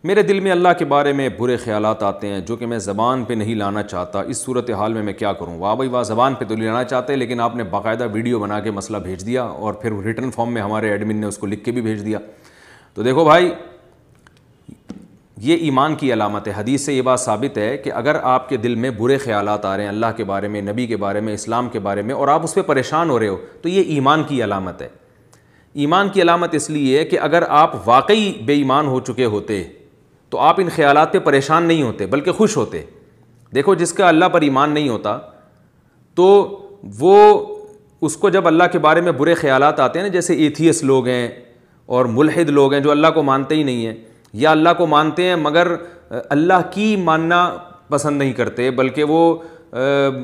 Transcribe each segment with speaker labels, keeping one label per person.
Speaker 1: میرے دل میں اللہ کے بارے میں برے خیالات آتے ہیں جو کہ میں زبان پہ نہیں لانا چاہتا، اس صورتحال میں کیا کروں؟ واہ بھائی واہ، زبان پہ تو نہیں لانا چاہتے لیکن آپ نے باقاعدہ ویڈیو بنا کے مسئلہ بھیج دیا اور پھر ریٹن فارم میں ہمارے ایڈمن نے اس کو لکھ کے بھی بھیج دیا۔ تو دیکھو بھائی، یہ ایمان کی علامت ہے۔ حدیث سے یہ بات ثابت ہے کہ اگر آپ کے دل میں برے خیالات آ رہے ہیں اللہ کے بارے میں، نبی کے بارے میں، اسلام کے بارے میں، اور آپ اس پہ پریشان ہو رہے ہو تو یہ ایمان کی علامت ہے۔ ایمان کی علامت اس لیے ہے کہ اگر آپ واقعی بے ایمان ہو چکے ہوتے تو آپ ان خیالات پہ پریشان نہیں ہوتے بلکہ خوش ہوتے۔ دیکھو، جس کا اللہ پر ایمان نہیں ہوتا تو وہ اس کو جب اللہ کے بارے میں برے خیالات آتے ہیں نا، جیسے ایتھیس لوگ ہیں اور ملحد لوگ ہیں جو اللہ کو مانتے ہی نہیں ہیں، یا اللہ کو مانتے ہیں مگر اللہ کی ماننا پسند نہیں کرتے بلکہ وہ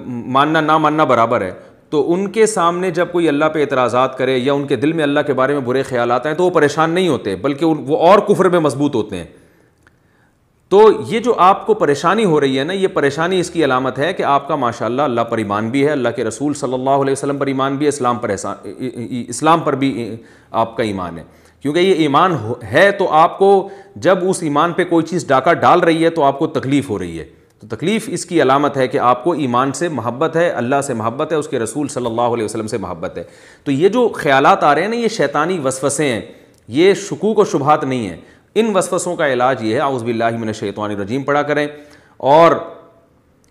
Speaker 1: ماننا نہ ماننا برابر ہے، تو ان کے سامنے جب کوئی اللہ پہ اعتراضات کرے یا ان کے دل میں اللہ کے بارے میں برے خیالات ہیں تو وہ پریشان نہیں ہوتے بلکہ وہ اور کفر میں مضبوط ہوتے ہیں۔ تو یہ جو آپ کو پریشانی ہو رہی ہے نا، یہ پریشانی اس کی علامت ہے کہ آپ کا ماشاءاللہ اللہ پر ایمان بھی ہے، اللہ کے رسول صلی اللہ علیہ وسلم پر ایمان بھی ہے، اسلام پر بھی آپ کا ایمان ہے۔ کیونکہ یہ ایمان ہے تو آپ کو جب اس ایمان پہ کوئی چیز ڈاکہ ڈال رہی ہے تو آپ کو تکلیف ہو رہی ہے، تو تکلیف اس کی علامت ہے کہ آپ کو ایمان سے محبت ہے، اللہ سے محبت ہے، اس کے رسول صلی اللہ علیہ وسلم سے محبت ہے۔ تو یہ جو خیالات آ رہے ہیں نا، یہ شیطانی وسوسے ہیں، یہ شکوک و شبہات نہیں ہیں۔ ان وسوسوں کا علاج یہ ہے اعوذ باللہ من الشیطان الرجیم پڑھا کریں، اور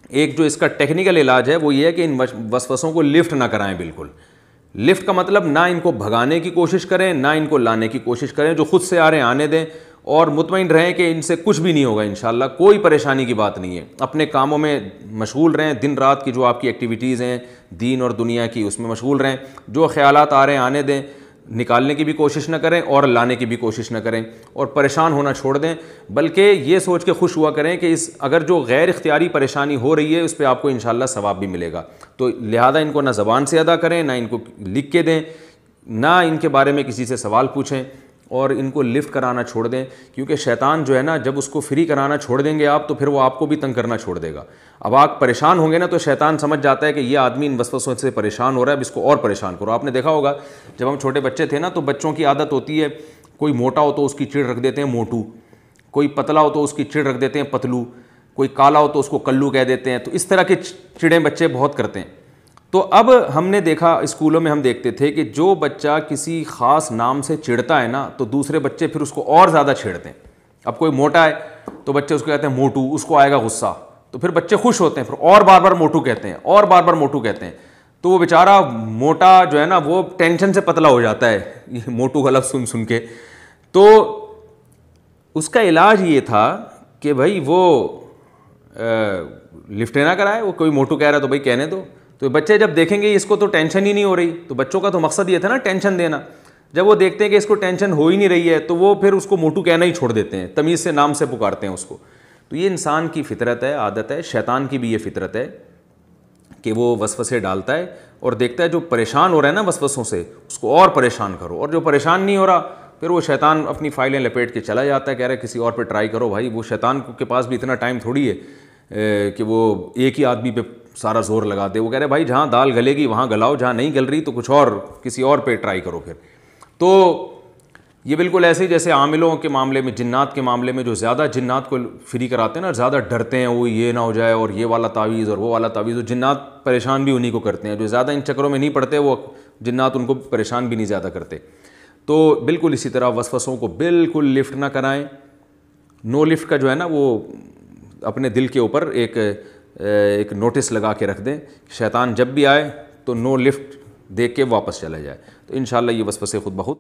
Speaker 1: ایک جو اس کا ٹیکنیکل علاج ہے وہ یہ ہے کہ ان وسوسوں کو لفٹ نہ کرائیں بالکل۔ لفٹ کا مطلب نہ ان کو بھگانے کی کوشش کریں نہ ان کو لانے کی کوشش کریں، جو خود سے آ رہے ہیں آنے دیں اور مطمئن رہیں کہ ان سے کچھ بھی نہیں ہوگا انشاءاللہ، کوئی پریشانی کی بات نہیں ہے۔ اپنے کاموں میں مشغول رہیں، دن رات کی جو آپ کی ایکٹیویٹیز ہیں دین اور دنیا کی، اس میں مشغول رہیں، جو خیالات آ رہے ہیں آنے دیں، نکالنے کی بھی کوشش نہ کریں اور لانے کی بھی کوشش نہ کریں، اور پریشان ہونا چھوڑ دیں، بلکہ یہ سوچ کے خوش ہوا کریں کہ اگر جو غیر اختیاری پریشانی ہو رہی ہے اس پہ آپ کو انشاءاللہ ثواب بھی ملے گا۔ تو لہذا ان کو نہ زبان سے ادا کریں، نہ ان کو لکھ کے دیں، نہ ان کے بارے میں کسی سے سوال پوچھیں، اور ان کو لفٹ کرانا چھوڑ دیں، کیونکہ شیطان جو ہے نا جب اس کو فری کرانا چھوڑ دیں گے آپ تو پھر وہ آپ کو بھی تنگ کرنا چھوڑ دے گا۔ اب آپ پریشان ہوں گے نا تو شیطان سمجھ جاتا ہے کہ یہ آدمی ان وسوسوں سے پریشان ہو رہا ہے، اب اس کو اور پریشان کرو۔ آپ نے دیکھا ہوگا جب ہم چھوٹے بچے تھے نا تو بچوں کی عادت ہوتی ہے، کوئی موٹا ہو تو اس کی چڑ رکھ دیتے ہیں موٹو، کوئی پتلا ہو تو اس کی چڑ رکھ دیتے ہیں پتلو، کوئی کالا ہو تو اس کو کلو کہہ دیتے ہیں، تو اس طرح کے چڑیں بچے بہت کرتے ہیں۔ تو اب ہم نے دیکھا اسکولوں میں ہم دیکھتے تھے کہ جو بچہ کسی خاص نام سے چڑھتا ہے نا تو دوسرے بچے پھر اس کو اور زیادہ چھیڑتے ہیں۔ اب کوئی موٹا ہے تو بچے اس کو کہتے ہیں موٹو، اس کو آئے گا غصہ، تو پھر بچے خوش ہوتے ہیں، پھر اور بار بار موٹو کہتے ہیں اور بار بار موٹو کہتے ہیں، تو وہ بیچارہ موٹا جو ہے نا وہ ٹینشن سے پتلا ہو جاتا ہے یہ موٹو کا لفظ سن کے۔ تو اس کا علاج یہ تھا کہ بھائی وہ لفٹ نہ کرائے، وہ کوئی موٹو کہہ رہا ہے تو بھائی کہنے دو۔ تو بچے جب دیکھیں گے اس کو تو ٹینشن ہی نہیں ہو رہی، تو بچوں کا تو مقصد یہ تھا نا ٹینشن دینا، جب وہ دیکھتے ہیں کہ اس کو ٹینشن ہو ہی نہیں رہی ہے تو وہ پھر اس کو موٹو کہنا ہی چھوڑ دیتے ہیں، تمیز سے نام سے پکارتے ہیں اس کو۔ تو یہ انسان کی فطرت ہے، عادت ہے، شیطان کی بھی یہ فطرت ہے کہ وہ وسوسے ڈالتا ہے اور دیکھتا ہے جو پریشان ہو رہا ہے نا وسوسوں سے اس کو اور پریشان کرو، اور جو پریشان نہیں ہو رہا پھر وہ شیطان اپنی فائلیں لپیٹ کے چلا جاتا ہے، کہہ رہا ہے کسی اور پہ ٹرائی کرو۔ بھائی وہ شیطان کے پاس بھی اتنا ٹائم تھوڑی ہے کہ وہ ایک ہی آدمی پہ سارا زور لگا دے، وہ کہہ رہے بھائی جہاں دال گلے گی وہاں گلاؤ، جہاں نہیں گل رہی تو کچھ اور کسی اور پہ ٹرائی کرو پھر۔ تو یہ بالکل ایسے ہی جیسے عاملوں کے معاملے میں، جنات کے معاملے میں جو زیادہ جنات کو فری کراتے ہیں نا، زیادہ ڈرتے ہیں وہ یہ نہ ہو جائے اور یہ والا تعویذ اور وہ والا تعویذ، جنات پریشان بھی انہی کو کرتے ہیں، جو زیادہ ان چکروں میں نہیں پڑتے وہ جنات ان کو پریشان بھی نہیں زیادہ کرتے۔ تو بالکل اسی طرح وسوسوں کو بالکل لفٹ نہ کرائیں۔ نو لفٹ کا جو ہے نا وہ اپنے دل کے اوپر ایک نوٹس لگا کے رکھ دیں، شیطان جب بھی آئے تو نو لفٹ دیکھ کے واپس چلا جائے، تو انشاءاللہ یہ وسوسے خود بخود